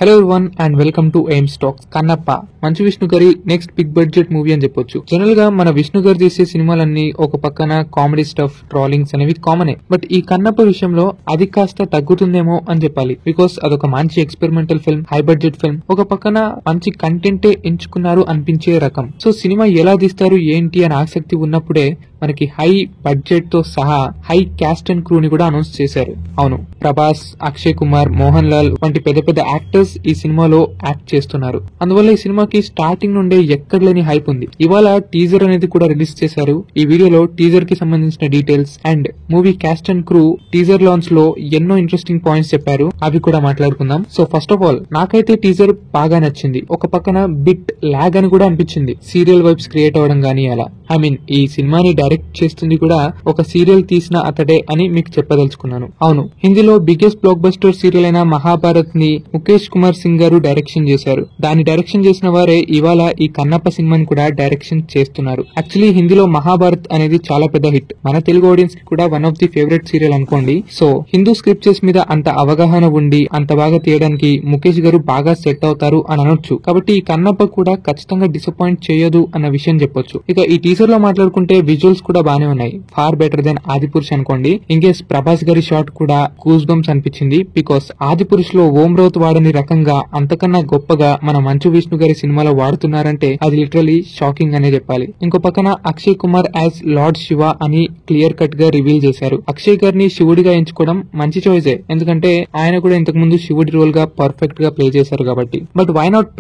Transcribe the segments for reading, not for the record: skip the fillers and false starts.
Hello everyone and welcome to AIIMS talks. Kannappa Manchu Vishnu గారి next big budget movie అని చెప్పొచ్చు. General గా మన విష్ణు గారు చేసే సినిమాలన్నీ ఒక పక్కన కామెడీ స్టఫ్, ట్రాలింగ్స్ అనేవి కామనే. బట్ ఈ కన్నప్ప విషయంలో అది కాస్త తగ్గుతుందేమో అని చెప్పాలి. బికాస్ అదొక మంచి experimental film, high budget film, ఒక పక్కన మంచి కంటెంటే ఎంచుకున్నారు అనిపించే రకం. సో సినిమా ఎలా తీస్తారు ఏంటి అని ఆసక్తి ఉన్నప్పుడే మనకి హై బడ్జెట్ తో సహా హై క్యాస్ట్ అండ్ క్రూ ని కూడా అనౌన్స్ చేశారు. అవును, ప్రభాస్, అక్షయ్ కుమార్, మోహన్ లాల్ వంటి పెద్ద పెద్ద యాక్టర్స్ ఈ సినిమాలో యాక్ట్ చేస్తున్నారు. అందువల్ల ఈ సినిమాకి స్టార్టింగ్ నుండే ఎక్కడ లేని హైప్ ఉంది. ఇవాళ టీజర్ అనేది కూడా రిలీజ్ చేశారు. ఈ వీడియోలో టీజర్ కి సంబంధించిన details and movie caste and crew teaser launch లో ఎన్నో ఇంట్రెస్టింగ్ పాయింట్స్ చెప్పారు. అవి కూడా మాట్లాడుకుందాం. సో ఫస్ట్ ఆఫ్ ఆల్ నాకైతే టీజర్ బాగా నచ్చింది. ఒక పక్కన బిట్ లాగ్ అని కూడా అనిపించింది. సీరియల్ వైబ్స్ క్రియేట్ అవ్వడం గానీ అలా. ఐ మీన్ ఈ సినిమాని డైరెక్ట్ చేస్తుంది కూడా ఒక సీరియల్ తీసిన అతడే అని మీకు చెప్పదలుచుకున్నాను. అవును, హిందీలో బిగ్గెస్ట్ బ్లాక్ బస్టర్ సీరియల్ అయిన మహాభారత్ ని ముఖేష్ కుమార్ సింగ్ గారు డైరెక్షన్ చేశారు. దాన్ని డైరెక్షన్ చేసిన వారే ఇవాళ ఈ కన్నప్ప సినిమాని కూడా డైరెక్షన్ చేస్తున్నారు. యాక్చువల్లీ హిందీలో మహాభారత్ అనేది చాలా పెద్ద హిట్. మన తెలుగు ఆడియన్స్ కి కూడా one of the favourite serial అనుకోండి. సో హిందూ స్క్రిప్చర్స్ మీద అంత అవగాహన ఉండి అంత బాగా తీయడానికి ముఖేష్ గారు బాగా సెట్ అవుతారు అని అనొచ్చు. కాబట్టి ఈ కన్నప్ప కూడా ఖచ్చితంగా డిసప్పాయింట్ చేయదు అన్న విషయం చెప్పొచ్చు. ఇక ఈ టీజర్ లో మాట్లాడుకుంటే విజువల్స్ కూడా బానే ఉన్నాయి. ఫార్ బెటర్ దెన్ ఆదిపురుష్ అనుకోండి. ఇంకేస్ ప్రభాస్ గారి షాట్ కూడా గూస్ బంప్స్ అనిపించింది. బికాస్ ఆదిపురుష్ లో ఓం రౌత్ వాడని రకంగా అంతకన్నా గొప్పగా మన మంచు విష్ణు గారి సినిమాలో వాడుతున్నారంటే అది లిటరలీ షాకింగ్ అనే చెప్పాలి. ఇంకో పక్కన అక్షయ్ కుమార్ యాజ్ లార్డ్ శివ అని క్లియర్ కట్ గా రివీల్ చేశారు. అక్షయ్ గారిని శివుడిగా ఎంచుకోవడం మంచి చాయిసే, ఎందుకంటే ఆయన కూడా ఇంతకు ముందు శివుడి రోల్ గా పర్ఫెక్ట్ గా ప్లే చేశారు కాబట్టి. But why not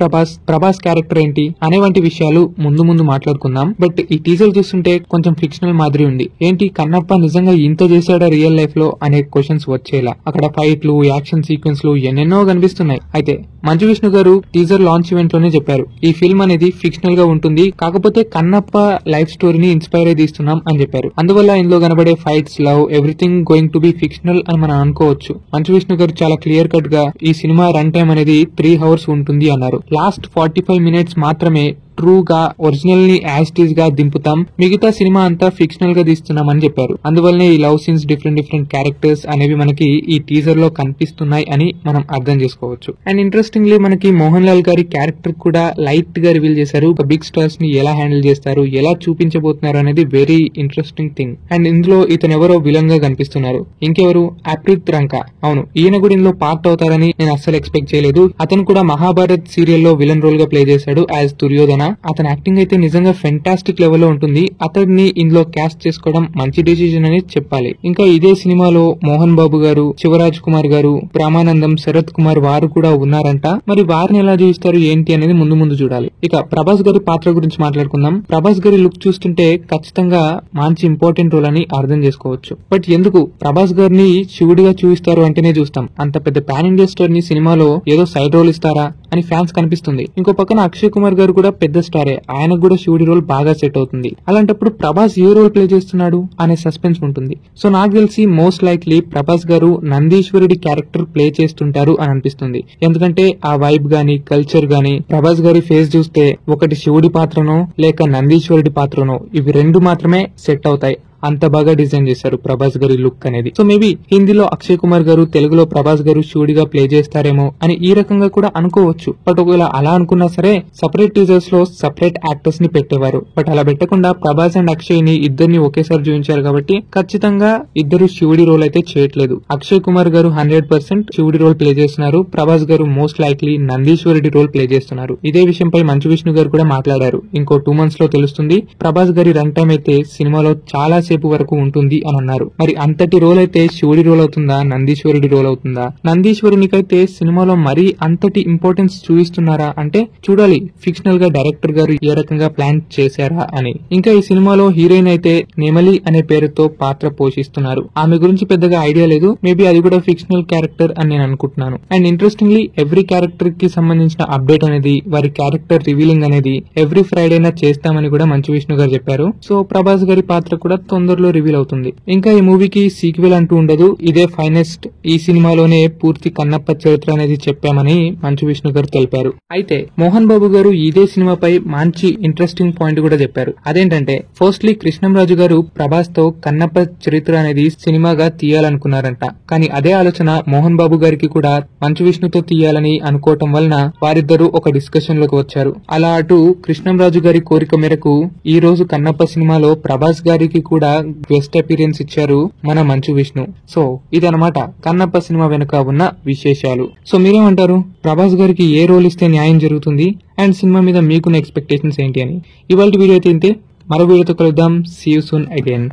Prabhas character ఏంటి అనే వంటి విషయాలు ముందు ముందు మాట్లాడుకుందాం. బట్ ఈ టీజర్ చూస్తుంటే కొంచెం ఫిక్షనల్ మాదిరి ఉంది. ఏంటి కన్నప్ప నిజంగా ఇంత చేశాడా రియల్ లైఫ్ లో అనే క్వశ్చన్స్ వచ్చేలా. అక్కడ ఫైట్లు, యాక్షన్ సీక్వెన్స్ లు ఎన్నెన్నో కనిపిస్తున్నాయి. అయితే మంచు విష్ణు గారు టీజర్ లాంచ్ ఈవెంట్ లోనే చెప్పారు, ఈ ఫిల్మ్ అనేది ఫిక్షనల్ గా ఉంటుంది, కాకపోతే కన్నప్ప లైఫ్ స్టోరీని ఇన్స్పైర్ అయి తీస్తున్నాం అని చెప్పారు. అందువల్ల ఇందులో కనబడే fights, love, everything going to be fictional అని మనం అనుకోవచ్చు. మంచు విష్ణు గారు చాలా క్లియర్ కట్ గా ఈ సినిమా రన్ టైం అనేది 3 hours ఉంటుంది అన్నారు. లాస్ట్ 45 minutes మాత్రమే ట్రూగా ఒరిజినల్ ని యాజ్ టీజ్ గా దింపుతాం, మిగతా సినిమా అంతా ఫిక్షనల్ గా తీస్తున్నామని చెప్పారు. అందువల్లనే ఈ లవ్ సీన్స్, డిఫరెంట్ క్యారెక్టర్స్ అనేవి మనకి ఈ టీజర్ లో కనిపిస్తున్నాయి అని మనం అర్థం చేసుకోవచ్చు. అండ్ ఇంట్రెస్టింగ్లీ మనకి మోహన్ లాల్ గారి క్యారెక్టర్ కూడా లైట్ గా రివీల్ చేశారు. బిగ్ స్టార్స్ ని ఎలా హ్యాండిల్ చేస్తారు, ఎలా చూపించబోతున్నారు అనేది వెరీ ఇంట్రెస్టింగ్ థింగ్. అండ్ ఇందులో ఇతను ఎవరో విలన్ గా కనిపిస్తున్నారు. ఇంకెవరు? అప్రీత్ రంకా. అవును, ఈయన కూడా ఇందులో పార్ట్ అవుతారని నేను అస్సలు ఎక్స్పెక్ట్ చేయలేదు. అతను కూడా మహాభారత్ సీరియల్లో విలన్ రోల్ గా ప్లే చేశాడు యాజ్ దుర్యోధన. అతని యాక్టింగ్ అయితే నిజంగా ఫెంటాస్టిక్ లెవెల్ లో ఉంటుంది. అతడిని ఇందులో క్యాస్ట్ చేసుకోవడం మంచి డిసిజన్ అని చెప్పాలి. ఇంకా ఇదే సినిమాలో మోహన్ బాబు గారు, శివరాజ్ కుమార్ గారు, బ్రహ్మానందం, శరత్ కుమార్ వారు కూడా ఉన్నారంట. మరి వారిని ఎలా చూపిస్తారు ఏంటి అనేది ముందు ముందు చూడాలి. ఇక ప్రభాస్ గారి పాత్ర గురించి మాట్లాడుకుందాం. ప్రభాస్ గారి లుక్ చూస్తుంటే ఖచ్చితంగా మంచి ఇంపార్టెంట్ రోల్ అని అర్థం చేసుకోవచ్చు. బట్ ఎందుకు ప్రభాస్ గారిని శివుడిగా చూపిస్తారు అంటేనే చూస్తాం. అంత పెద్ద పాన్ ఇండియా స్టార్ ని సినిమాలో ఏదో సైడ్ రోల్ ఇస్తారా అని ఫ్యాన్స్ కనిపిస్తుంది. ఇంకో పక్కన అక్షయ్ కుమార్ గారు కూడా పెద్ద స్టారే, ఆయనకు కూడా శివుడి రోల్ బాగా సెట్ అవుతుంది. అలాంటప్పుడు ప్రభాస్ ఏ రోల్ ప్లే చేస్తున్నాడు అనే సస్పెన్స్ ఉంటుంది. సో నాకు తెలిసి మోస్ట్ లైక్లీ ప్రభాస్ గారు నందీశ్వరుడి క్యారెక్టర్ ప్లే చేస్తుంటారు అని అనిపిస్తుంది. ఎందుకంటే ఆ వైబ్ గానీ, కల్చర్ గానీ, ప్రభాస్ గారి ఫేస్ చూస్తే ఒకటి శివుడి పాత్రనో లేక నందీశ్వరుడి పాత్రనో ఇవి రెండు మాత్రమే సెట్ అవుతాయి. అంత బాగా డిజైన్ చేశారు ప్రభాస్ గారి లుక్ అనేది. సో మేబీ హిందీలో అక్షయ్ కుమార్ గారు, తెలుగులో ప్రభాస్ గారు శివుడిగా ప్లే చేస్తారేమో అని ఈ రకంగా కూడా అనుకోవచ్చు. బట్ ఒకవేళ అలా అనుకున్నా సరే సపరేట్ టీజర్స్ లో సపరేట్ యాక్టర్స్ ని పెట్టేవారు. బట్ అలా పెట్టకుండా ప్రభాస్ అండ్ అక్షయ్ ని ఇద్దరిని ఒకేసారి చూపించారు కాబట్టి ఖచ్చితంగా ఇద్దరు శివుడి రోల్ అయితే చేయట్లేదు. అక్షయ్ కుమార్ గారు 100% శివుడి రోల్ ప్లే చేస్తున్నారు. ప్రభాస్ గారు మోస్ట్ లైక్లీ నందీశ్వరుడి రోల్ ప్లే చేస్తున్నారు. ఇదే విషయంపై మంచు విష్ణు గారు కూడా మాట్లాడారు. ఇంకో 2 months లో తెలుస్తుంది. ప్రభాస్ గారి రన్ టైం అయితే సినిమాలో చాలా సేపు వరకు ఉంటుంది అని అన్నారు. మరి అంతటి రోల్ అయితే శివుడి రోల్ అవుతుందా, నందీశ్వరుడి రోల్ అవుతుందా? నందీశ్వరునికైతే సినిమాలో మరీ అంతటి ఇంపార్టెన్స్ చూపిస్తున్నారా అంటే చూడాలి ఫిక్షనల్ గా డైరెక్టర్ గారు ఏ రకంగా ప్లాన్ చేశారా అని. ఇంకా ఈ సినిమాలో హీరోయిన్ అయితే నెమలి అనే పేరుతో పాత్ర పోషిస్తున్నారు. ఆమె గురించి పెద్దగా ఐడియా లేదు. మేబీ అది కూడా ఫిక్షనల్ క్యారెక్టర్ అని నేను అనుకుంటున్నాను. అండ్ ఇంట్రెస్టింగ్లీ ఎవ్రీ క్యారెక్టర్ కి సంబంధించిన అప్డేట్ అనేది, వారి క్యారెక్టర్ రివీలింగ్ అనేది ఎవ్రీ ఫ్రైడేనా చేస్తామని కూడా మంచు విష్ణు గారు చెప్పారు. సో ప్రభాస్ గారి పాత్ర కూడా తొందరలో రివీల్ అవుతుంది. ఇంకా ఈ మూవీకి సీక్వెల్ అంటూ ఉండదు, ఇదే ఫైనెస్ట్, ఈ సినిమాలోనే పూర్తి కన్నప్ప చరిత్ర అనేది చెప్పామని మంచు విష్ణు గారు తెలిపారు. అయితే మోహన్ బాబు గారు ఇదే సినిమాపై మంచి ఇంట్రెస్టింగ్ పాయింట్ కూడా చెప్పారు. అదేంటంటే ఫస్ట్లీ కృష్ణంరాజు గారు ప్రభాస్ తో కన్నప్ప చరిత్ర అనేది సినిమాగా తీయాలనుకున్నారంట. కానీ అదే ఆలోచన మోహన్ బాబు గారికి కూడా మంచు విష్ణుతో తీయాలని అనుకోవటం వలన వారిద్దరూ ఒక డిస్కషన్ లోకి వచ్చారు. అలా అటు కృష్ణంరాజు గారి కోరిక మేరకు ఈ రోజు కన్నప్ప సినిమాలో ప్రభాస్ గారికి కూడా గెస్ట్ అపీరియన్స్ ఇచ్చారు మన మంచు విష్ణు. సో ఇదనమాట కన్నప్ప సినిమా వెనుక ఉన్న విశేషాలు. సో మీరేమంటారు, ప్రభాస్ గారికి ఏ రోల్ ఇస్తే న్యాయం జరుగుతుంది అండ్ సినిమా మీద మీకున్న ఎక్స్పెక్టేషన్స్ ఏంటి అని? ఇవాళ వీడియో అయితే ఇంతే, మరో వీడియోతో కలుద్దాం. See you soon again.